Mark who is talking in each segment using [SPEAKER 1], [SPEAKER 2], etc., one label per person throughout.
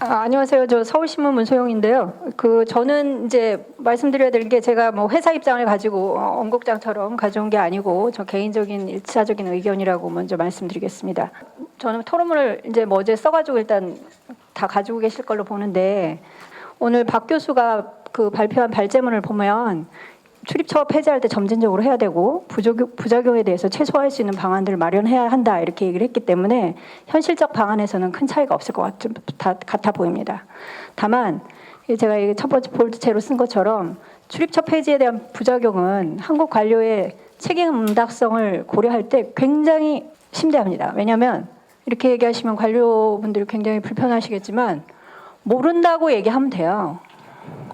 [SPEAKER 1] 안녕하세요. 저 서울신문 문소영인데요. 저는 이제 말씀드려야 될 게 제가 뭐 회사 입장을 가지고 엄국장처럼 가져온 게 아니고 저 개인적인 일차적인 의견이라고 먼저 말씀드리겠습니다. 저는 토론문을 이제 뭐 어제 써가지고 일단 다 가지고 계실 걸로 보는데 오늘 박 교수가 그 발표한 발제문을 보면 출입처 폐지할 때 점진적으로 해야 되고 부작용에 대해서 최소화할 수 있는 방안들을 마련해야 한다 이렇게 얘기를 했기 때문에 현실적 방안에서는 큰 차이가 없을 것 같아 보입니다. 다만 제가 첫 번째 볼트체로 쓴 것처럼 출입처 폐지에 대한 부작용은 한국 관료의 책임 응답성을 고려할 때 굉장히 심대합니다. 왜냐하면 이렇게 얘기하시면 관료분들이 굉장히 불편하시겠지만 모른다고 얘기하면 돼요.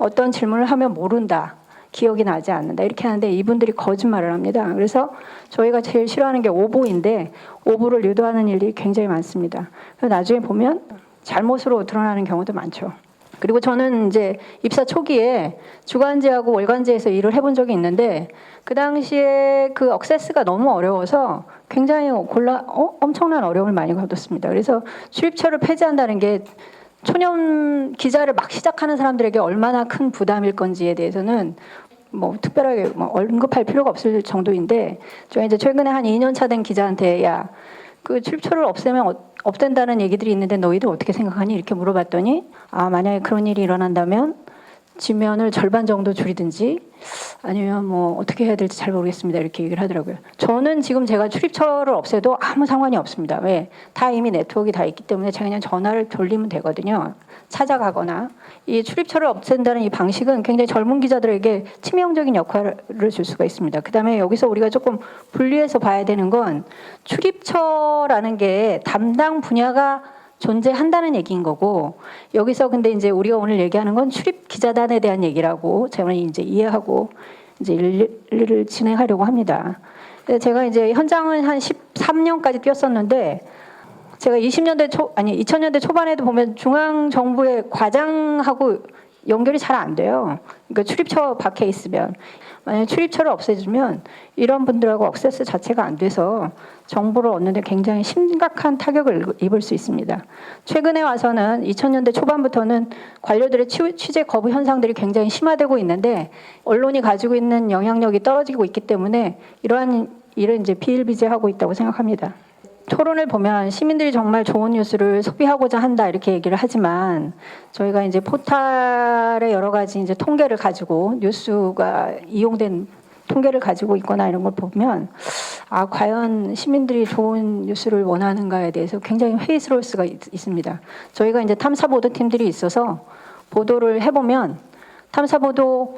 [SPEAKER 1] 어떤 질문을 하면 모른다. 기억이 나지 않는다 이렇게 하는데 이분들이 거짓말을 합니다. 그래서 저희가 제일 싫어하는 게 오보인데 오보를 유도하는 일이 굉장히 많습니다. 그래서 나중에 보면 잘못으로 드러나는 경우도 많죠. 그리고 저는 이제 입사 초기에 주간제하고 월간제에서 일을 해본 적이 있는데 그 당시에 그 억세스가 너무 어려워서 굉장히 엄청난 어려움을 많이 겪었습니다. 그래서 출입처를 폐지한다는 게 초년 기자를 막 시작하는 사람들에게 얼마나 큰 부담일 건지에 대해서는 뭐 특별하게 뭐 언급할 필요가 없을 정도인데 저희 이제 최근에 한 2년 차 된 기자한테 야, 그 출입처를 없애면 없앤다는 얘기들이 있는데 너희들 어떻게 생각하니? 이렇게 물어봤더니 만약에 그런 일이 일어난다면 지면을 절반 정도 줄이든지 아니면 뭐 어떻게 해야 될지 잘 모르겠습니다. 이렇게 얘기를 하더라고요. 저는 지금 제가 출입처를 없애도 아무 상관이 없습니다. 왜? 다 이미 네트워크가 다 있기 때문에 제가 그냥 전화를 돌리면 되거든요. 찾아가거나. 이 출입처를 없앤다는 이 방식은 굉장히 젊은 기자들에게 치명적인 역할을 줄 수가 있습니다. 그다음에 여기서 우리가 조금 분리해서 봐야 되는 건 출입처라는 게 담당 분야가 존재한다는 얘기인 거고 여기서 근데 이제 우리가 오늘 얘기하는 건 출입 기자단에 대한 얘기라고 저는 이제 이해하고 이제 일을 진행하려고 합니다. 제가 이제 현장은 한 13년까지 뛰었었는데 제가 2000년대 초반에도 보면 중앙 정부의 과장하고 연결이 잘 안 돼요. 그러니까 출입처 밖에 있으면 만약에 출입처를 없애주면 이런 분들하고 억세스 자체가 안 돼서 정보를 얻는데 굉장히 심각한 타격을 입을 수 있습니다. 최근에 와서는 2000년대 초반부터는 관료들의 취재 거부 현상들이 굉장히 심화되고 있는데 언론이 가지고 있는 영향력이 떨어지고 있기 때문에 이러한 일은 이제 비일비재하고 있다고 생각합니다. 토론을 보면 시민들이 정말 좋은 뉴스를 소비하고자 한다 이렇게 얘기를 하지만 저희가 이제 포탈의 여러 가지 이제 통계를 가지고 뉴스가 이용된 통계를 가지고 있거나 이런 걸 보면 과연 시민들이 좋은 뉴스를 원하는가에 대해서 굉장히 회의스러울 수가 있습니다. 저희가 이제 탐사 보도 팀들이 있어서 보도를 해보면 탐사 보도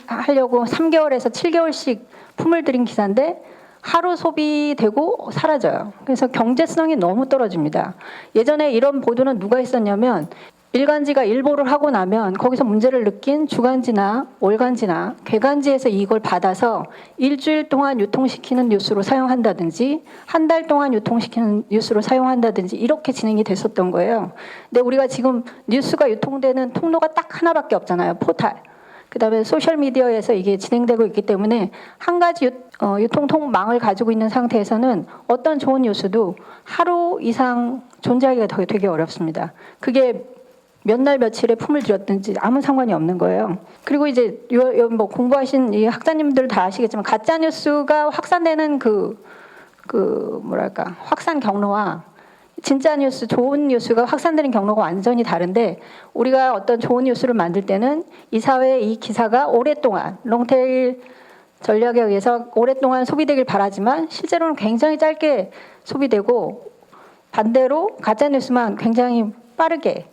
[SPEAKER 1] 하려고 3개월에서 7개월씩 품을 들인 기사인데 하루 소비되고 사라져요. 그래서 경제성이 너무 떨어집니다. 예전에 이런 보도는 누가 했었냐면 일간지가 일보를 하고 나면 거기서 문제를 느낀 주간지나 월간지나 개간지에서 이걸 받아서 일주일 동안 유통시키는 뉴스로 사용한다든지 한 달 동안 유통시키는 뉴스로 사용한다든지 이렇게 진행이 됐었던 거예요. 근데 우리가 지금 뉴스가 유통되는 통로가 딱 하나밖에 없잖아요. 포탈. 그다음에 소셜미디어에서 이게 진행되고 있기 때문에 한 가지 유통망을 가지고 있는 상태에서는 어떤 좋은 뉴스도 하루 이상 존재하기가 되게 어렵습니다. 그게 몇 날 며칠에 품을 들였든지 아무 상관이 없는 거예요. 그리고 이제 뭐 공부하신 이 학자님들 다 아시겠지만 가짜 뉴스가 확산되는 확산 경로와 진짜 뉴스, 좋은 뉴스가 확산되는 경로가 완전히 다른데 우리가 어떤 좋은 뉴스를 만들 때는 이 사회에 이 기사가 오랫동안 롱테일 전략에 의해서 오랫동안 소비되길 바라지만 실제로는 굉장히 짧게 소비되고 반대로 가짜 뉴스만 굉장히 빠르게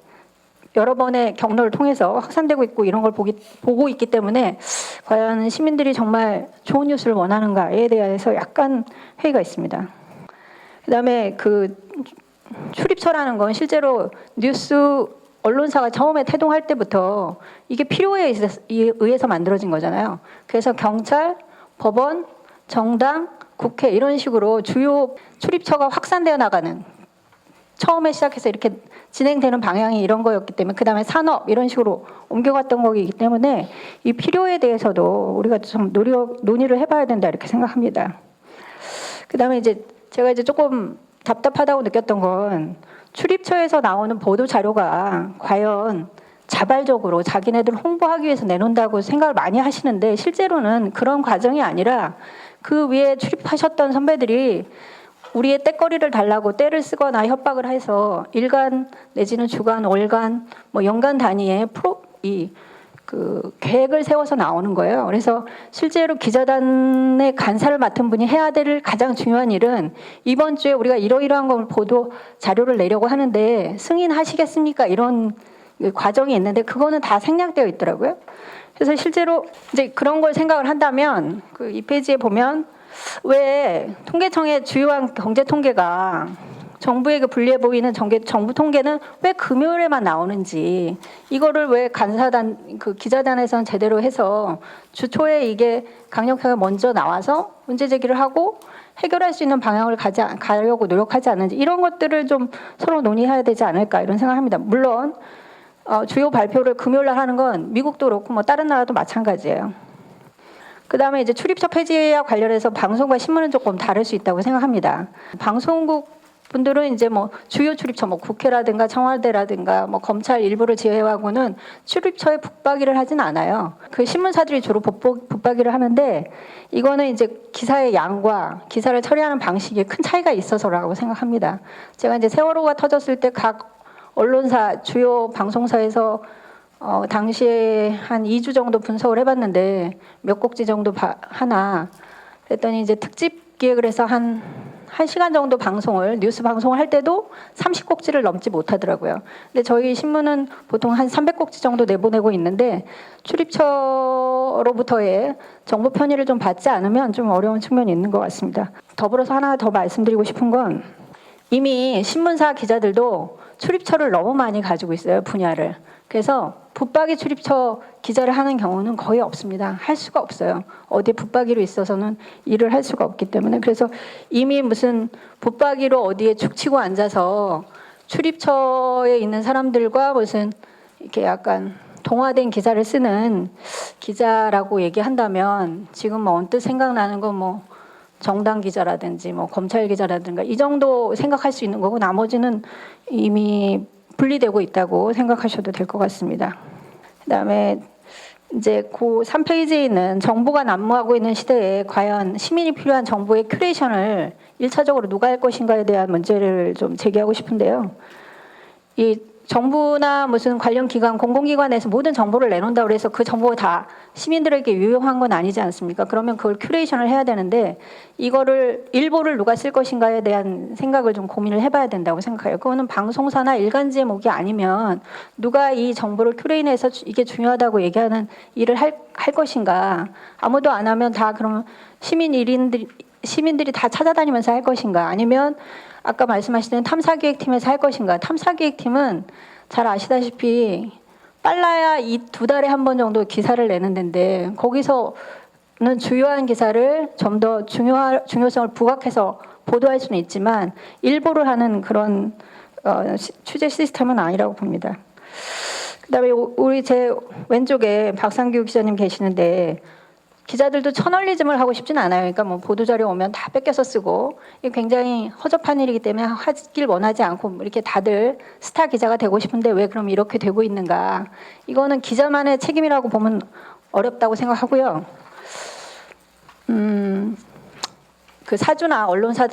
[SPEAKER 1] 여러 번의 경로를 통해서 확산되고 있고 이런 걸 보고 있기 때문에 과연 시민들이 정말 좋은 뉴스를 원하는가에 대해서 약간 회의가 있습니다. 그다음에 출입처라는 건 실제로 뉴스 언론사가 처음에 태동할 때부터 이게 필요에 의해서 만들어진 거잖아요. 그래서 경찰, 법원, 정당, 국회 이런 식으로 주요 출입처가 확산되어 나가는 처음에 시작해서 이렇게 진행되는 방향이 이런 거였기 때문에 그다음에 산업 이런 식으로 옮겨갔던 거기 때문에 이 필요에 대해서도 우리가 좀 논의를 해봐야 된다 이렇게 생각합니다. 그다음에 제가 조금 답답하다고 느꼈던 건 출입처에서 나오는 보도 자료가 과연 자발적으로 자기네들 홍보하기 위해서 내놓는다고 생각을 많이 하시는데 실제로는 그런 과정이 아니라 그 위에 출입하셨던 선배들이 우리의 때거리를 달라고 떼를 쓰거나 협박을 해서 일간 내지는 주간, 월간, 뭐 연간 단위의 그 계획을 세워서 나오는 거예요. 그래서 실제로 기자단의 간사를 맡은 분이 해야 될 가장 중요한 일은 이번 주에 우리가 이러이러한 걸 보도 자료를 내려고 하는데 승인하시겠습니까? 이런 과정이 있는데 그거는 다 생략되어 있더라고요. 그래서 실제로 이제 그런 걸 생각을 한다면 그 이 페이지에 보면 왜 통계청의 주요한 경제 통계가 정부에게 불리해 보이는 정부 통계는 왜 금요일에만 나오는지 이거를 왜 간사단 그 기자단에서는 제대로 해서 주 초에 이게 강력하게 먼저 나와서 문제 제기를 하고 해결할 수 있는 방향을 가려고 노력하지 않는지 이런 것들을 좀 서로 논의해야 되지 않을까 이런 생각을 합니다. 물론 주요 발표를 금요일 날 하는 건 미국도 그렇고 뭐 다른 나라도 마찬가지예요. 그다음에 이제 출입처 폐지와 관련해서 방송과 신문은 조금 다를 수 있다고 생각합니다. 방송국 분들은 이제 뭐 주요 출입처 뭐 국회라든가 청와대라든가 뭐 검찰 일부를 제외하고는 출입처에 붙박이를 하진 않아요. 그 신문사들이 주로 붙박이를 하는데 이거는 이제 기사의 양과 기사를 처리하는 방식에 큰 차이가 있어서라고 생각합니다. 제가 이제 세월호가 터졌을 때 각 언론사 주요 방송사에서 당시에 한 2주 정도 분석을 해봤는데 몇 곡지 정도 하나 그랬더니 이제 특집 기획을 해서 한 1시간 정도 뉴스 방송을 할 때도 30곡지를 넘지 못하더라고요. 근데 저희 신문은 보통 한 300곡지 정도 내보내고 있는데 출입처로부터의 정보 편의를 좀 받지 않으면 좀 어려운 측면이 있는 것 같습니다. 더불어서 하나 더 말씀드리고 싶은 건 이미 신문사 기자들도 출입처를 너무 많이 가지고 있어요, 분야를. 그래서 붙박이 출입처 기자를 하는 경우는 거의 없습니다. 할 수가 없어요. 어디 붙박이로 있어서는 일을 할 수가 없기 때문에. 그래서 이미 무슨 붙박이로 어디에 죽치고 앉아서 출입처에 있는 사람들과 무슨 이렇게 약간 동화된 기사를 쓰는 기자라고 얘기한다면 지금 뭐 언뜻 생각나는 건 뭐 정당 기자라든지 뭐 검찰 기자라든가 이 정도 생각할 수 있는 거고 나머지는 이미 분리되고 있다고 생각하셔도 될 것 같습니다. 그다음에 이제 그 3페이지에 있는 정부가 난무하고 있는 시대에 과연 시민이 필요한 정보의 큐레이션을 1차적으로 누가 할 것인가에 대한 문제를 좀 제기하고 싶은데요. 이 정부나 무슨 관련 기관, 공공기관에서 모든 정보를 내놓는다고 해서 그 정보가 다 시민들에게 유용한 건 아니지 않습니까? 그러면 그걸 큐레이션을 해야 되는데 이거를 일보를 누가 쓸 것인가에 대한 생각을 좀 고민을 해봐야 된다고 생각해요. 그거는 방송사나 일간지의 목이 아니면 누가 이 정보를 큐레이션해서 이게 중요하다고 얘기하는 일을 할 것인가? 아무도 안 하면 다 그러면 시민들이 다 찾아다니면서 할 것인가? 아니면 아까 말씀하신 탐사기획팀에서 할 것인가? 탐사기획팀은 잘 아시다시피 빨라야 이 2달에 한 번 정도 기사를 내는 데인데 거기서는 주요한 기사를 좀 더 중요성을 부각해서 보도할 수는 있지만 일보를 하는 그런 취재 시스템은 아니라고 봅니다. 그다음에 우리 제 왼쪽에 박상규 기자님 계시는데 기자들도 처널리즘을 하고 싶진 않아요. 그러니까 뭐 보도자료 오면 다 뺏겨서 쓰고 이게 굉장히 허접한 일이기 때문에 하길 원하지 않고 이렇게 다들 스타 기자가 되고 싶은데 왜 그럼 이렇게 되고 있는가. 이거는 기자만의 책임이라고 보면 어렵다고 생각하고요. 그 사주나 언론사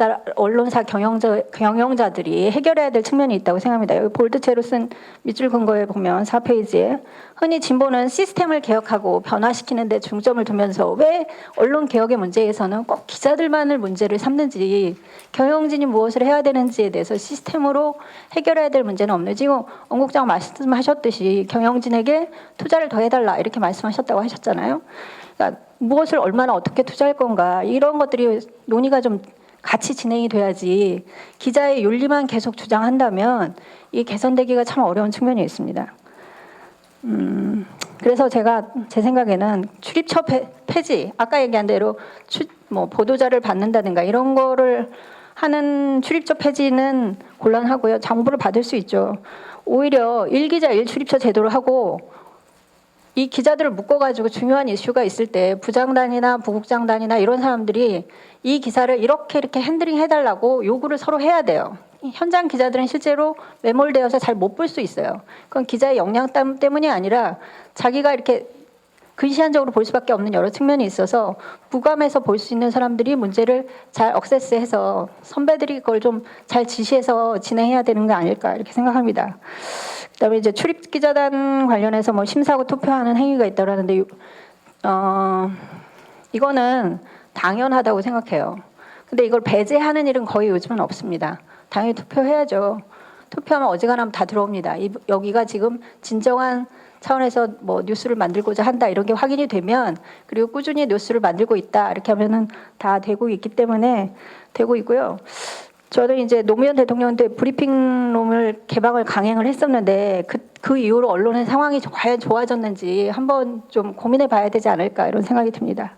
[SPEAKER 1] 경영자들이 해결해야 될 측면이 있다고 생각합니다. 여기 볼드체로 쓴 밑줄 근거에 보면 4페이지에 흔히 진보는 시스템을 개혁하고 변화시키는 데 중점을 두면서 왜 언론 개혁의 문제에서는 꼭 기자들만을 문제를 삼는지 경영진이 무엇을 해야 되는지에 대해서 시스템으로 해결해야 될 문제는 없는지 지금 엄 국장 말씀하셨듯이 경영진에게 투자를 더 해달라 이렇게 말씀하셨다고 하셨잖아요. 그러니까 무엇을 얼마나 어떻게 투자할 건가 이런 것들이 논의가 좀 같이 진행이 돼야지 기자의 윤리만 계속 주장한다면 이 개선되기가 참 어려운 측면이 있습니다. 그래서 제가 제 생각에는 출입처 폐지 아까 얘기한 대로 보도자를 받는다든가 이런 거를 하는 출입처 폐지는 곤란하고요. 정보를 받을 수 있죠. 오히려 1기자 1출입처 제도를 하고 이 기자들을 묶어가지고 중요한 이슈가 있을 때 부장단이나 부국장단이나 이런 사람들이 이 기사를 이렇게 핸들링 해달라고 요구를 서로 해야 돼요. 현장 기자들은 실제로 매몰되어서 잘 못 볼 수 있어요. 그건 기자의 역량 때문이 아니라 자기가 이렇게 근시안적으로 볼 수밖에 없는 여러 측면이 있어서 부감에서 볼 수 있는 사람들이 문제를 잘 억세스해서 선배들이 그걸 좀 잘 지시해서 진행해야 되는 거 아닐까 이렇게 생각합니다. 그다음에 이제 출입 기자단 관련해서 뭐 심사하고 투표하는 행위가 있다라는데 이거는 당연하다고 생각해요. 근데 이걸 배제하는 일은 거의 요즘은 없습니다. 당연히 투표해야죠. 투표하면 어지간하면 다 들어옵니다. 여기가 지금 진정한 차원에서 뭐 뉴스를 만들고자 한다 이런 게 확인이 되면 그리고 꾸준히 뉴스를 만들고 있다 이렇게 하면은 다 되고 있기 때문에 되고 있고요. 저는 이제 노무현 대통령 때 브리핑룸을 개방을 강행을 했었는데 그 이후로 언론의 상황이 과연 좋아졌는지 한번 좀 고민해 봐야 되지 않을까 이런 생각이 듭니다.